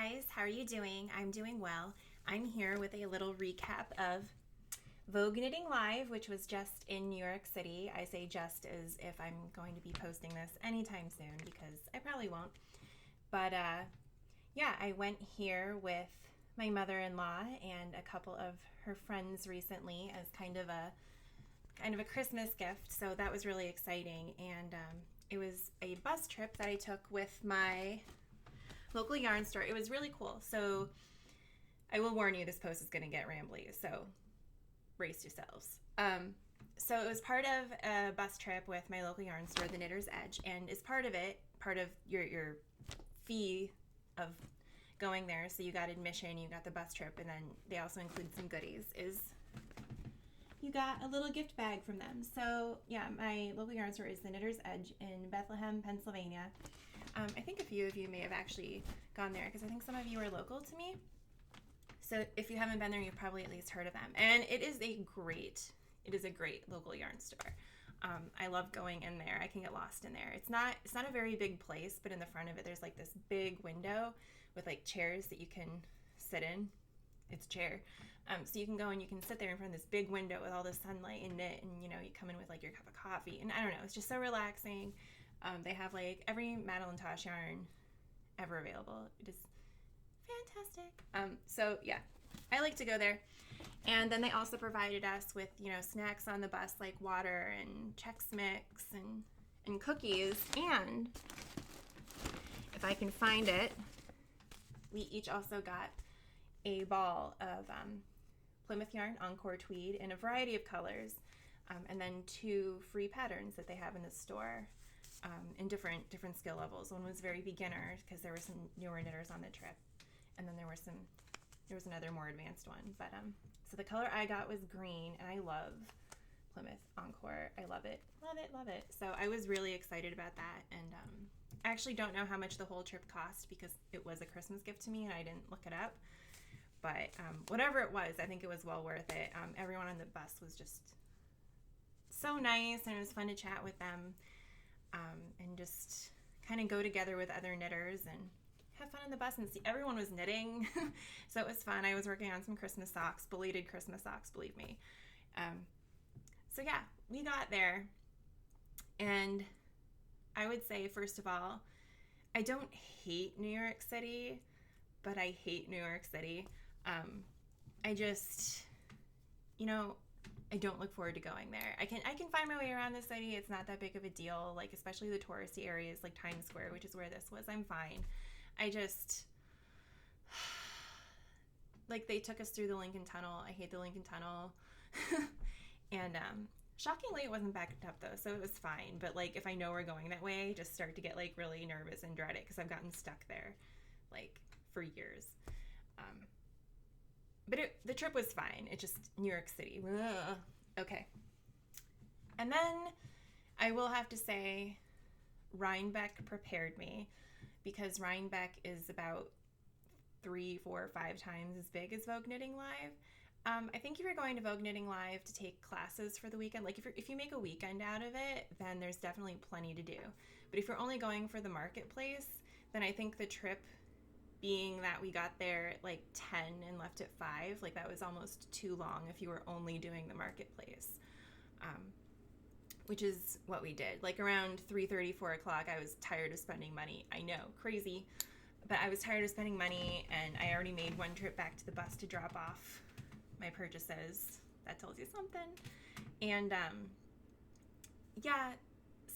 guys, how are you doing? I'm doing well. I'm here with a little recap of Vogue Knitting Live, which was just in New York City. I say just as if I'm going to be posting this anytime soon because I probably won't. But yeah, I went here with my mother-in-law and a couple of her friends recently as kind of a Christmas gift. So that was really exciting. And it was a bus trip that I took with my local yarn store. It was really cool. So I will warn you, this post is going to get rambly, so brace yourselves. So it was part of a bus trip with my local yarn store, the Knitter's Edge, and as part of it, part of your fee of going there, so you got admission, you got the bus trip, and then they also include some goodies, is you got a little gift bag from them. So yeah, my local yarn store is the Knitter's Edge in Bethlehem, Pennsylvania. I think a few of you may have actually gone there because I think some of you are local to me. So if you haven't been there, you've probably at least heard of them. And it is a great local yarn store. I love going in there. I can get lost in there. It's not a very big place, but in the front of it, there's like this big window with like chairs that you can sit in. It's a chair. So you can go and you can sit there in front of this big window with all the sunlight and knit, and you come in with like your cup of coffee. And I don't know, it's just so relaxing. They have like every Madeline Tosh yarn ever available. It is fantastic. So yeah, I like to go there. And then they also provided us with, snacks on the bus like water and Chex Mix and cookies. And if I can find it, we each also got a ball of Plymouth yarn Encore tweed in a variety of colors, and then 2 free patterns that they have in the store. In different skill levels. One was very beginner because there were some newer knitters on the trip, and then there was another more advanced one. But so the color I got was green, and I love Plymouth Encore. I love it. So I was really excited about that, and I actually don't know how much the whole trip cost because it was a Christmas gift to me, and I didn't look it up. But whatever it was, I think it was well worth it. Everyone on the bus was just so nice, and it was fun to chat with them. And just kind of go together with other knitters and have fun on the bus and see everyone was knitting. So it was fun. I was working on some Christmas socks, belated Christmas socks, believe me. So yeah, we got there, and I would say, first of all, I don't hate New York City, but I hate New York City. I just, I don't look forward to going there. I can find my way around the city. It's not that big of a deal, like especially the touristy areas like Times Square, which is where this was. I'm fine. I just like they took us through the Lincoln Tunnel. I hate the Lincoln Tunnel. And shockingly it wasn't backed up though, so it was fine. But like if I know we're going that way, I just start to get like really nervous and dread it because I've gotten stuck there like for years. But the trip was fine. It's just New York City. Ugh. Okay. And then I will have to say Rhinebeck prepared me because Rhinebeck is about 3, 4, 5 times as big as Vogue Knitting Live. I think if you're going to Vogue Knitting Live to take classes for the weekend, like if you make a weekend out of it, then there's definitely plenty to do. But if you're only going for the marketplace, then I think the trip, being that we got there at like 10 and left at 5, like that was almost too long if you were only doing the marketplace, which is what we did. Like around 3:30, 4 o'clock, I was tired of spending money. I know, crazy, but I was tired of spending money, and I already made one trip back to the bus to drop off my purchases. That tells you something. And yeah,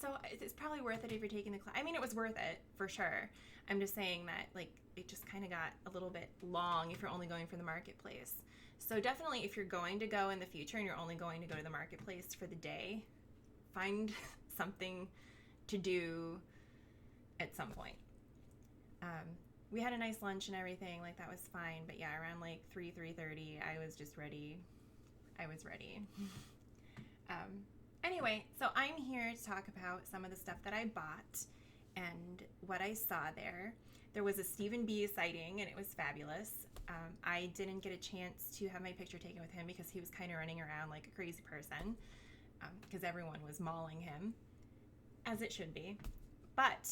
so it's probably worth it if you're taking the class. I mean, it was worth it for sure. I'm just saying that like it just kind of got a little bit long if you're only going for the marketplace. So definitely if you're going to go in the future and you're only going to go to the marketplace for the day, find something to do at some point. We had a nice lunch and everything, like that was fine. But yeah, around like 3:30, I was just ready. I was ready. Anyway, so I'm here to talk about some of the stuff that I bought and what I saw there. There was a Stephen B sighting, and it was fabulous. I didn't get a chance to have my picture taken with him because he was kind of running around like a crazy person because everyone was mauling him, as it should be. But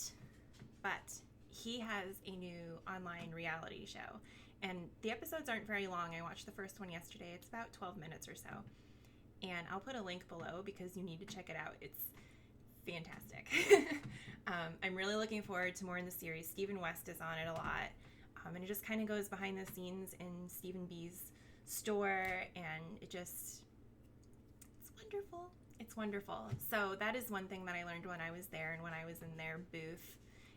he has a new online reality show. And the episodes aren't very long. I watched the first one yesterday. It's about 12 minutes or so. And I'll put a link below because you need to check it out. It's fantastic. I'm really looking forward to more in the series. Stephen West is on it a lot. And it just kind of goes behind the scenes in Stephen B's store. And it's wonderful. It's wonderful. So that is one thing that I learned when I was there and when I was in their booth.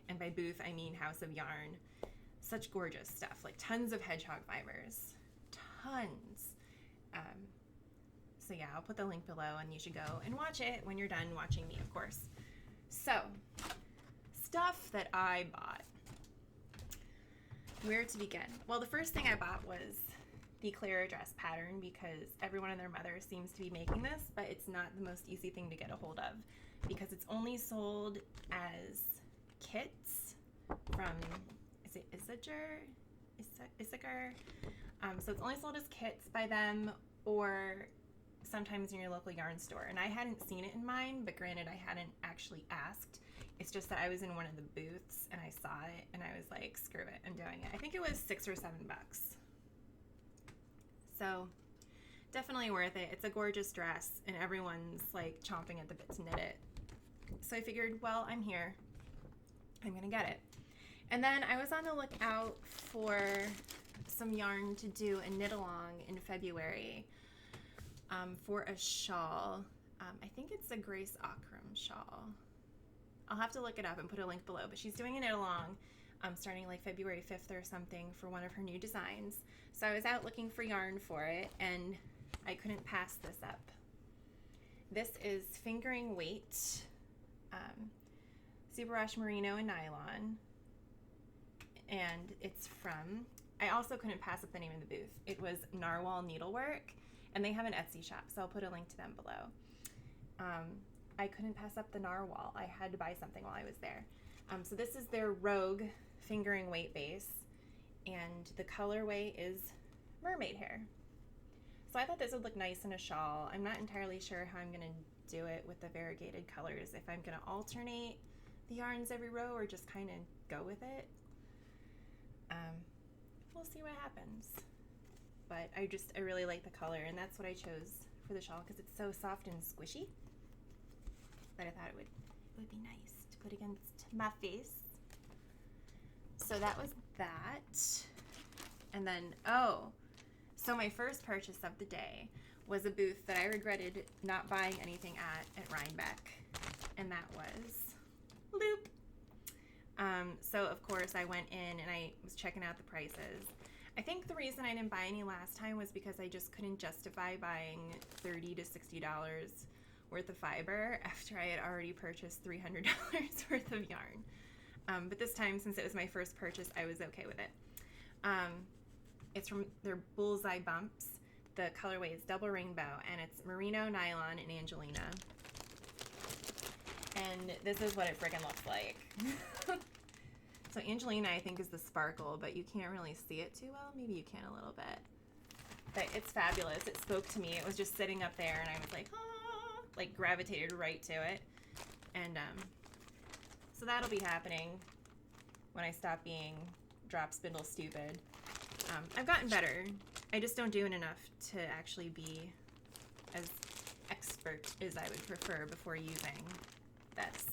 And by booth, I mean House of Yarn. Such gorgeous stuff, like tons of hedgehog fibers. Tons. So yeah, I'll put the link below and you should go and watch it when you're done watching me, of course. So, stuff that I bought. Where to begin? Well, the first thing I bought was the Clara dress pattern because everyone and their mother seems to be making this, but it's not the most easy thing to get a hold of because it's only sold as kits from, is it Issachar? So it's only sold as kits by them or sometimes in your local yarn store. And I hadn't seen it in mine, but granted I hadn't actually asked. It's just that I was in one of the booths and I saw it and I was like, screw it, I'm doing it. I think it was $6 or $7. So definitely worth it. It's a gorgeous dress and everyone's like chomping at the bit to knit it. So I figured, well, I'm here. I'm gonna get it. And then I was on the lookout for some yarn to do a knit along in February for a shawl. I think it's a Grace Akram shawl. I'll have to look it up and put a link below, but she's doing a knit along starting like February 5th or something for one of her new designs. So I was out looking for yarn for it and I couldn't pass this up. This is fingering weight, superwash merino and nylon, and it's from, I also couldn't pass up the name of the booth. It was Narwhal Needlework, and they have an Etsy shop, so I'll put a link to them below. I couldn't pass up the Narwhal. I had to buy something while I was there. So this is their Rogue fingering weight base, and the colorway is mermaid hair. So I thought this would look nice in a shawl. I'm not entirely sure how I'm gonna do it with the variegated colors, if I'm gonna alternate the yarns every row or just kind of go with it. We'll see what happens. But I really like the color, and that's what I chose for the shawl because it's so soft and squishy that I thought it would be nice to put against my face. So that was that. And then, so my first purchase of the day was a booth that I regretted not buying anything at Rhinebeck, and that was Loop. So of course I went in and I was checking out the prices. I think the reason I didn't buy any last time was because I just couldn't justify buying $30 to $60 worth of fiber after I had already purchased $300 worth of yarn. But this time, since it was my first purchase, I was okay with it. It's from their Bullseye Bumps. The colorway is Double Rainbow, and it's merino, nylon, and Angelina. And this is what it friggin' looks like. So Angelina, I think, is the sparkle, but you can't really see it too well. Maybe you can a little bit. But it's fabulous. It spoke to me. It was just sitting up there, and I was like, ah, like gravitated right to it. And so that'll be happening when I stop being drop spindle stupid. I've gotten better. I just don't do it enough to actually be as expert as I would prefer before using this.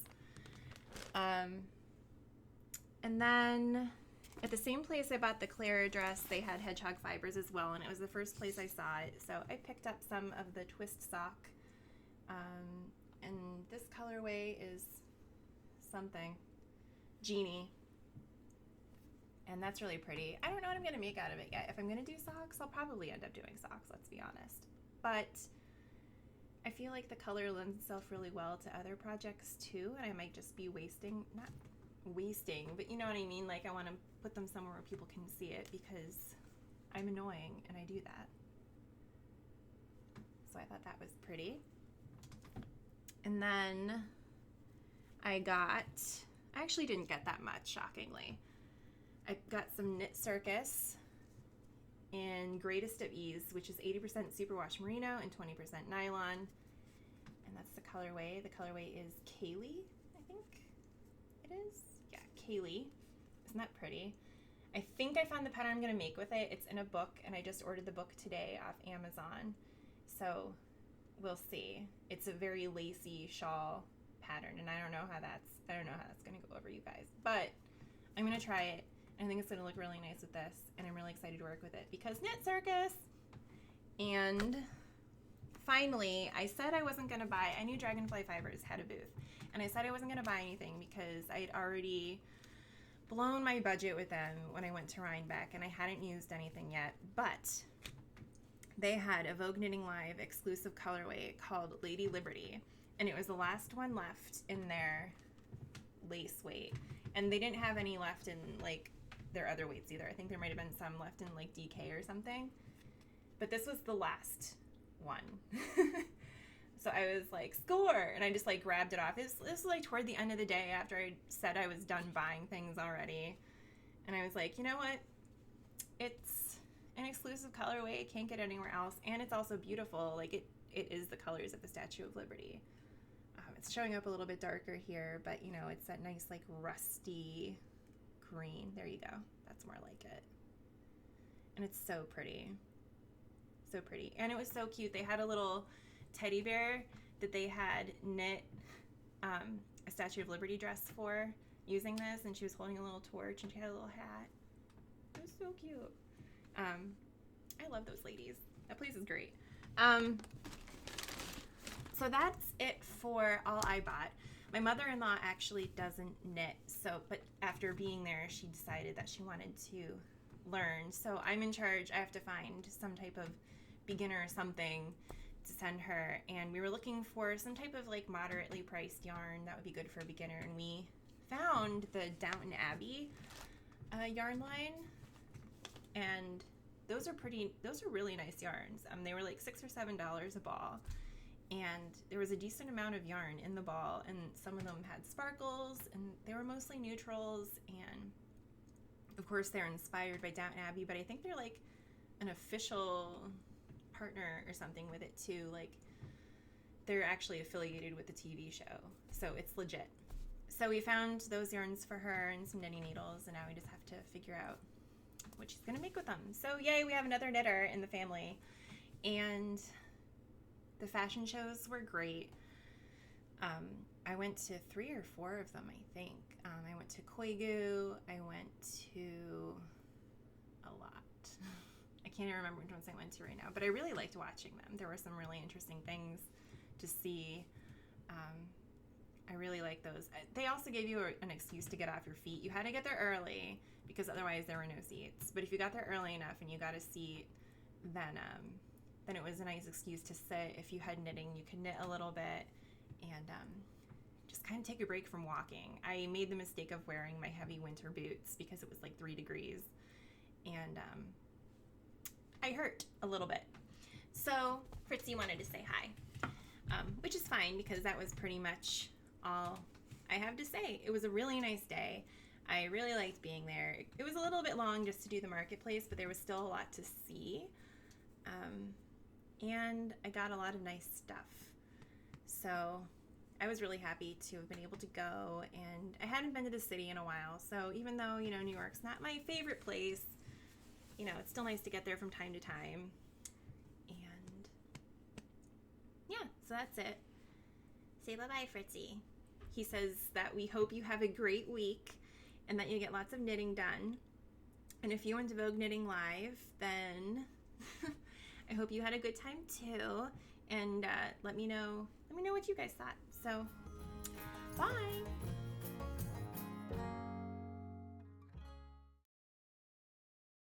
And then at the same place I bought the Clara dress, they had hedgehog fibers as well, and it was the first place I saw it. So I picked up some of the twist sock, and this colorway is something, Genie, and that's really pretty. I don't know what I'm gonna make out of it yet. If I'm gonna do socks, I'll probably end up doing socks, let's be honest. But I feel like the color lends itself really well to other projects too, and I might just be not wasting, but you know what I mean? Like I want to put them somewhere where people can see it because I'm annoying and I do that. So I thought that was pretty. And then I actually didn't get that much, shockingly. I got some Knit Circus in Greatest of Ease, which is 80% superwash merino and 20% nylon. And that's the colorway. The colorway is Kaylee, I think it is. Yeah, Kaylee. Isn't that pretty? I think I found the pattern I'm going to make with it. It's in a book, and I just ordered the book today off Amazon. So we'll see. It's a very lacy shawl pattern, and I don't know how that's going to go over you guys. But I'm going to try it. I think it's going to look really nice with this, and I'm really excited to work with it because Knit Circus. And finally, I said I wasn't going to buy, I knew Dragonfly Fibers had a booth, and I said I wasn't going to buy anything because I had already blown my budget with them when I went to Rhinebeck, and I hadn't used anything yet, but they had a Vogue Knitting Live exclusive colorway called Lady Liberty, and it was the last one left in their lace weight, and they didn't have any left in like their other weights either. I think there might have been some left in like DK or something, but this was the last one. So I was like, score, and I just like grabbed it off. This was like toward the end of the day after I said I was done buying things already, and I was like, you know what, it's an exclusive colorway, it can't get anywhere else, and it's also beautiful. Like it is the colors of the Statue of Liberty. It's showing up a little bit darker here, but you know, it's that nice like rusty green. There you go, that's more like it. And it's so pretty, so pretty. And it was so cute. They had a little teddy bear that they had knit a Statue of Liberty dress for using this, and she was holding a little torch and she had a little hat. It was so cute. I love those ladies. That place is great. So that's it for all I bought. My mother-in-law actually doesn't knit, but after being there, she decided that she wanted to learn. So I'm in charge. I have to find some type of beginner or something to send her, and we were looking for some type of like moderately priced yarn that would be good for a beginner, and we found the Downton Abbey yarn line, and those are really nice yarns. They were like $6 or $7 a ball, and there was a decent amount of yarn in the ball, and some of them had sparkles, and they were mostly neutrals, and of course they're inspired by Downton Abbey, but I think they're like an official partner or something with it too. Like they're actually affiliated with the TV show, so it's legit. So we found those yarns for her and some knitting needles, and now we just have to figure out what she's gonna make with them. So yay, we have another knitter in the family. And the fashion shows were great. I went to 3 or 4 of them, I think. I went to Koigu, I went to a lot. I can't even remember which ones I went to right now, but I really liked watching them. There were some really interesting things to see. I really like those. They also gave you an excuse to get off your feet. You had to get there early because otherwise there were no seats. But if you got there early enough and you got a seat, then it was a nice excuse to sit. If you had knitting, you could knit a little bit and just kind of take a break from walking. I made the mistake of wearing my heavy winter boots because it was like 3 degrees, and I hurt a little bit. So Fritzy wanted to say hi, which is fine because that was pretty much all I have to say. It was a really nice day. I really liked being there. It was a little bit long just to do the marketplace, but there was still a lot to see. And I got a lot of nice stuff. So I was really happy to have been able to go, and I hadn't been to the city in a while. So even though, you know, New York's not my favorite place, you know, it's still nice to get there from time to time. And yeah, so that's it. Say bye-bye, Fritzy. He says that we hope you have a great week and that you get lots of knitting done. And if you went to Vogue Knitting Live, then I hope you had a good time too. And let me know what you guys thought. So, bye.